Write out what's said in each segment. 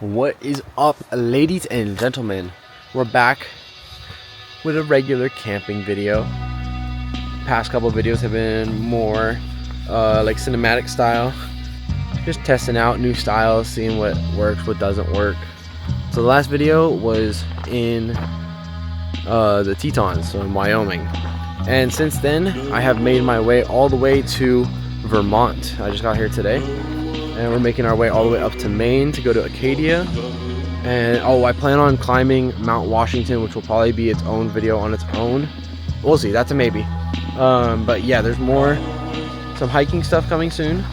What is up, ladies and gentlemen? We're back with a regular camping video. Past couple of videos have been more like cinematic style, just testing out new styles, seeing what works, what doesn't work. So the last video was in the Tetons, so in Wyoming, and since then I have made my way all the way to Vermont. I just got here today, and we're making our way all the way up to Maine to go to Acadia. And I plan on climbing Mount Washington, which will probably be its own video on its own. We'll see, that's a maybe. But yeah, there's some hiking stuff coming soon,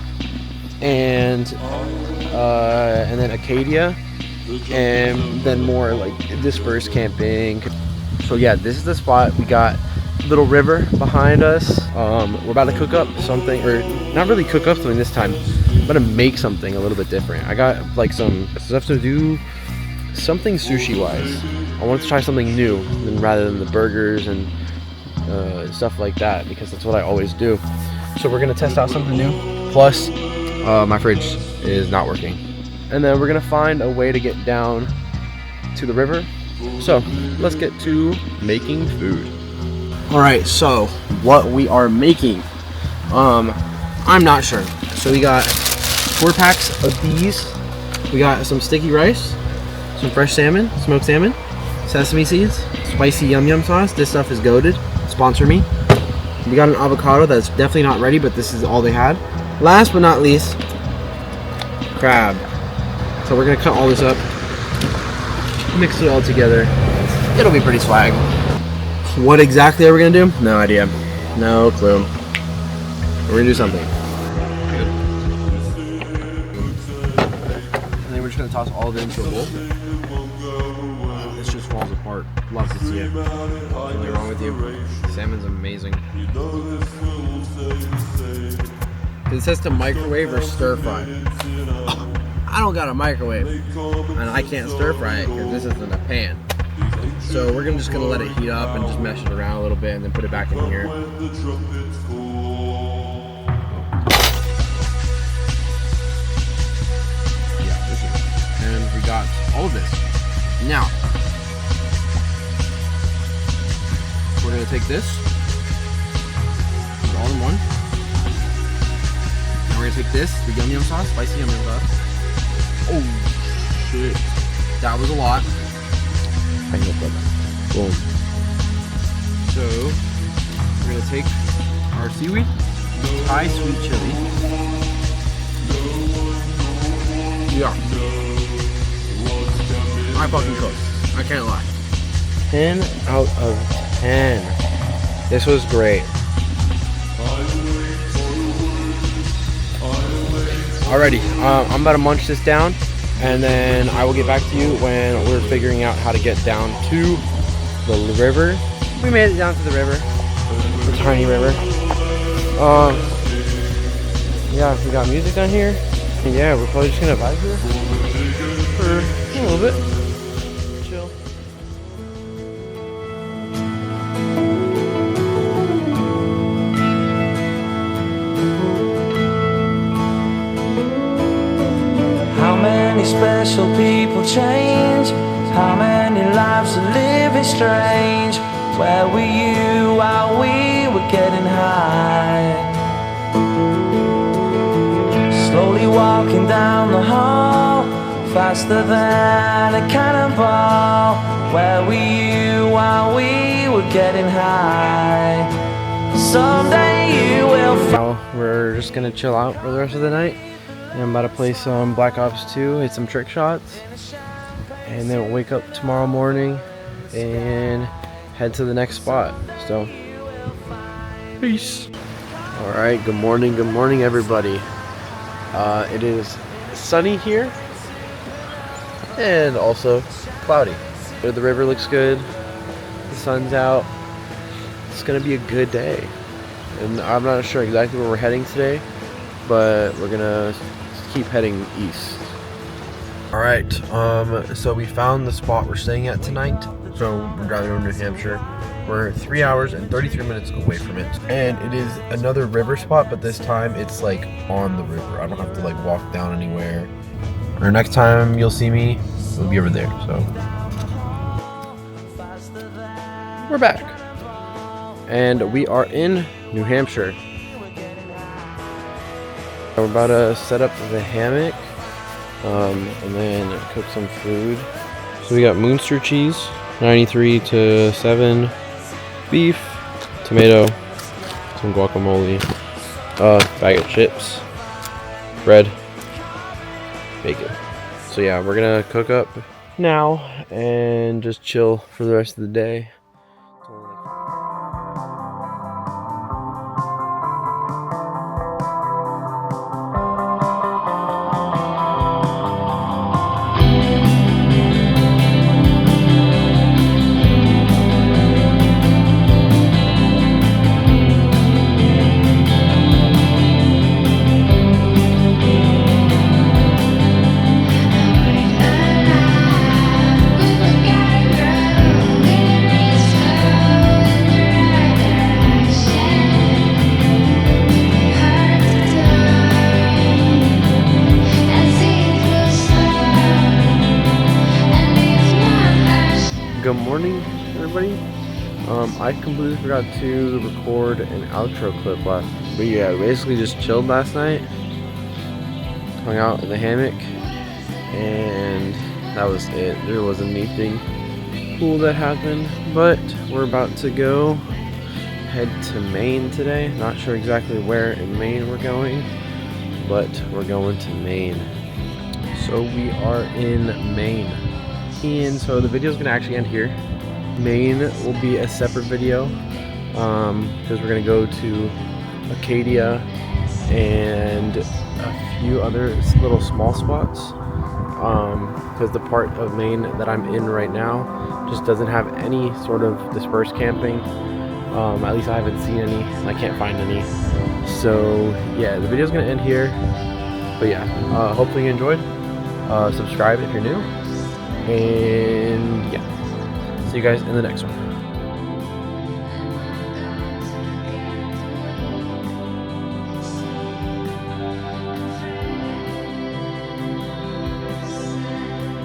and then Acadia, and then more like dispersed camping. So yeah, this is the spot. We got a little river behind us. We're about to cook up something, or not really cook up something this time. I'm gonna make something a little bit different. I got like some stuff to do, something sushi wise. I wanted to try something new rather than the burgers and stuff like that, because that's what I always do. So we're gonna test out something new. Plus, my fridge is not working. And then we're gonna find a way to get down to the river. So let's get to making food. All right, so what we are making, I'm not sure. So we got 4 packs of these. We got some sticky rice, some fresh salmon, smoked salmon, sesame seeds, spicy yum yum sauce. This stuff is goated. Sponsor me. We got an avocado that's definitely not ready, but this is all they had. Last but not least, crab. So we're gonna cut all this up, mix it all together. It'll be pretty swag. What exactly are we gonna do? No idea. No clue. We're gonna do something. And then we're just gonna toss all of it into a bowl. This just falls apart. Love to see it. What's wrong with you? Salmon's amazing. It says to microwave or stir fry. I don't got a microwave, and I can't stir fry it because this isn't a pan. So we're just gonna let it heat up and just mesh it around a little bit, and then put it back in here. Yeah, this is. And we got all of this. Now we're gonna take this, put it all in one. Now we're gonna take this, the yum yum sauce, spicy yum yum sauce. Oh shit, that was a lot. Boom. So we're gonna take our seaweed, Thai sweet chili. Yeah, I fucking cooked. I can't lie. 10 out of 10. This was great. Alrighty, I'm about to munch this down, and then I will get back to you when we're figuring out how to get down to the river. We made it down to the river, the tiny river. Yeah, we got music down here, and yeah, we're probably just gonna vibe here for a little bit. Chill. How many special people change? How many lives are living strange? Where were you while we were getting high? Slowly walking down the hall, faster than a cannonball. Where were you while we were getting high? Someday you will. Now we're just gonna chill out for the rest of the night. And I'm about to play some Black Ops 2, hit some trick shots, and then we'll wake up tomorrow morning and head to the next spot. So, peace. All right, good morning everybody. It is sunny here and also cloudy. The river looks good, the sun's out. It's gonna be a good day, and I'm not sure exactly where we're heading today, but we're gonna keep heading east. All right, so we found the spot we're staying at tonight. So we're driving over to New Hampshire. We're 3 hours and 33 minutes away from it, and it is another river spot, but this time it's like on the river. I don't have to like walk down anywhere. or next time you'll see me, it'll be over there. So we're back, and we are in New Hampshire. We're about to set up the hammock, and then cook some food. So we got Munster cheese, 93 to 7, beef, tomato, some guacamole, bag of chips, bread, bacon. So yeah, we're gonna cook up now and just chill for the rest of the day. Good morning, everybody. I completely forgot to record an outro clip but yeah, basically just chilled last night, hung out in the hammock, and that was it. There wasn't anything cool that happened, but we're about to go head to Maine today. Not sure exactly where in Maine we're going, but we're going to Maine. So we are in Maine. And so the video is going to actually end here. Maine will be a separate video because we're going to go to Acadia and a few other little small spots because the part of Maine that I'm in right now just doesn't have any sort of dispersed camping. At least I haven't seen any. I can't find any. So yeah, the video is going to end here. But yeah, hopefully you enjoyed. Subscribe if you're new. And yeah, see you guys in the next one.